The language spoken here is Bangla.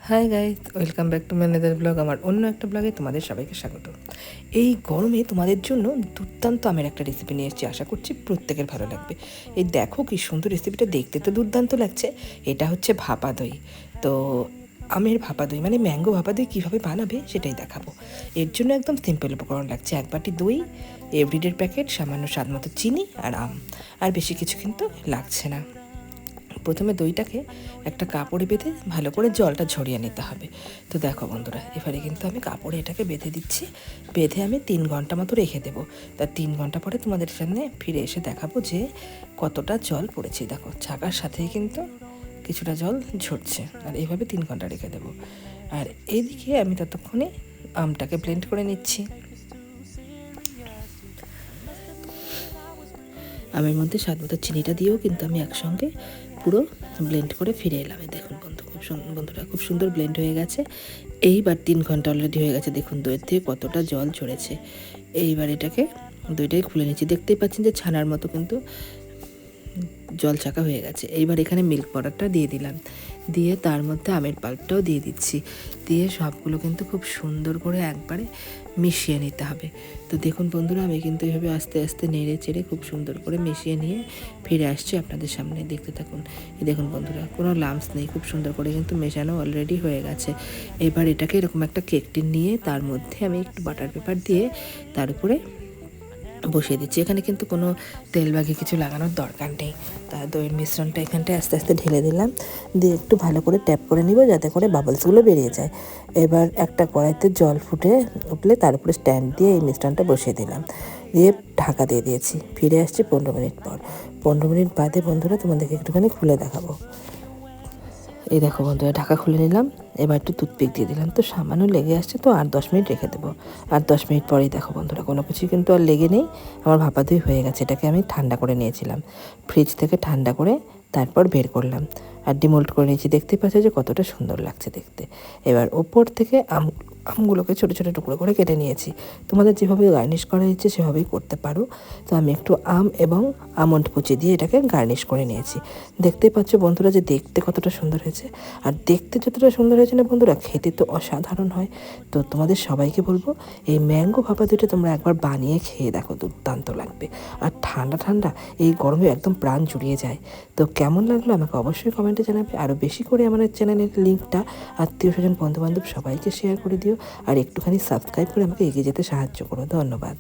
High guys, welcome back to my another blog. আমার অন্য একটা ব্লগে তোমাদের সবাইকে স্বাগত। এই গরমে তোমাদের জন্য দুর্দান্ত আমের একটা রেসিপি নিয়ে এসেছি, আশা করছি প্রত্যেকের ভালো লাগবে। এই দেখো কি সুন্দর রেসিপিটা, দেখতে তো দুর্দান্ত লাগছে। এটা হচ্ছে ভাপা দই। তো আমের ভাপা দই মানে ম্যাঙ্গো ভাপা দই কীভাবে বানাবে সেটাই দেখাবো। এর জন্য একদম সিম্পল উপকরণ লাগছে: 1 বাটি দই, এভরিডের প্যাকেট, সামান্য স্বাদ মতো চিনি আর আম। আর বেশি কিছু কিন্তু লাগছে না। প্রথমে দইটাকে একটা কাপড়ে বেঁধে ভালো করে জলটা ঝরিয়ে নিতে হবে। তো দেখো বন্ধুরা, এবারে কিন্তু আমি কাপড়ে এটাকে বেঁধে দিচ্ছি। বেঁধে আমি 3 ঘন্টা মতো রেখে দেবো। তার 3 ঘন্টা পরে তোমাদের সামনে ফিরে এসে দেখাবো যে কতটা জল পড়েছে। দেখো ছাকার সাথেই কিন্তু কিছুটা জল ঝরছে। আর এইভাবে 3 ঘন্টা রেখে দেবো। আর এইদিকে আমি ততক্ষণে আমটাকে ব্লেন্ড করে নিচ্ছি। আমের মধ্যে স্বাদ মতো চিনিটা দিয়েও কিন্তু আমি একসঙ্গে পুরো ব্লেন্ড করে ফিরে এলাম। দেখুন বন্ধুরা, খুব সুন্দর ব্লেন্ড হয়ে গেছে। এইবার 3 ঘন্টা অলরেডি হয়ে গেছে। দেখুন দইয়ের থেকে কতটা জল ঝরেছে। এইবার এটাকে দইটাকে খুলে নিচ্ছি। দেখতেই পাচ্ছেন যে ছানার মতো কিন্তু জল ছাকা হয়ে গেছে। এইবার এখানে মিল্ক পাউডারটা দিয়ে দিলাম, দিয়ে তার মধ্যে আমের পাল্পটাও দিয়ে দিচ্ছি। দিয়ে সবগুলো কিন্তু খুব সুন্দর করে একবারে মিশিয়ে নিতে হবে। তো দেখুন বন্ধুরা, আমি কিন্তু এভাবে আস্তে আস্তে নেড়ে চেড়ে খুব সুন্দর করে মিশিয়ে নিয়ে ফিরে আসছি আপনাদের সামনে। দেখতে থাকুন। দেখুন বন্ধুরা, কোনো লাম্পস নেই, খুব সুন্দর করে কিন্তু মেশানো অলরেডি হয়ে গেছে। এবার এটাকে এরকম একটা কেক টিন নিয়ে তার মধ্যে আমি একটু বাটার পেপার দিয়ে তার উপরে বসিয়ে দিচ্ছি। এখানে কিন্তু কোনো তেল বাকি কিছু লাগানোর দরকার নেই। তা দইয়ের মিশ্রণটা এখানটায় আস্তে আস্তে ঢেলে দিলাম, দিয়ে একটু ভালো করে ট্যাপ করে নিব যাতে করে বাবলসগুলো বেরিয়ে যায়। এবার একটা কড়াইতে জল ফুটে উঠলে তার উপরে স্ট্যান্ড দিয়ে এই মিশ্রণটা বসিয়ে দিলাম, দিয়ে ঢাকা দিয়ে দিয়েছি। ফিরে আসছি 15 মিনিট পর। 15 মিনিট বাদে বন্ধুরা তোমাদেরকে একটুখানি খুলে দেখাবো। এই দেখো বন্ধুরা, ঢাকা খুলে নিলাম। এবার একটু টুথপিক দিয়ে দিলাম। তো সামান্য লেগে আসছে, তো 8-10 মিনিট রেখে দেবো। আর 10 মিনিট পরেই দেখো বন্ধুরা, কোনো কিছুই কিন্তু আর লেগে নেই। আমার ভাপা দই হয়ে গেছে। এটাকে আমি ঠান্ডা করে নিয়েছিলাম, ফ্রিজ থেকে ঠান্ডা করে তারপর বের করলাম আর ডিমোল্ড করে নিয়েছি। দেখতেই পাচ্ছ যে কতটা সুন্দর লাগছে দেখতে। এবার ওপর থেকে আমগুলোকে ছোটো ছোটো টুকরো করে কেটে নিয়েছি। তোমাদের যেভাবে গার্নিশ করা ইচ্ছে সেভাবেই করতে পারো। তো আমি একটু আম এবং আমন্ড কুচি দিয়ে এটাকে গার্নিশ করে নিয়েছি। দেখতেই পাচ্ছ বন্ধুরা যে দেখতে কতটা সুন্দর হয়েছে। আর দেখতে যতটা সুন্দর হয়েছে না বন্ধুরা, খেতে তো অসাধারণ হয়। তো তোমাদের সবাইকে বলবো, এই ম্যাঙ্গো ভাপা দইটা তোমরা একবার বানিয়ে খেয়ে দেখো, দুর্দান্ত লাগবে। আর ঠান্ডা ঠান্ডা এই গরমে একদম প্রাণ জুড়িয়ে যায়। তো কেমন লাগলো আমাকে অবশ্যই কমেন্টে জানাবে। আরও বেশি করে আমার চ্যানেলের লিঙ্কটা আত্মীয় স্বজন বন্ধুবান্ধব সবাইকে শেয়ার করে দিও। আর একটুখানি সাবস্ক্রাইব করে আমাকে এগিয়ে যেতে সাহায্য করো। ধন্যবাদ।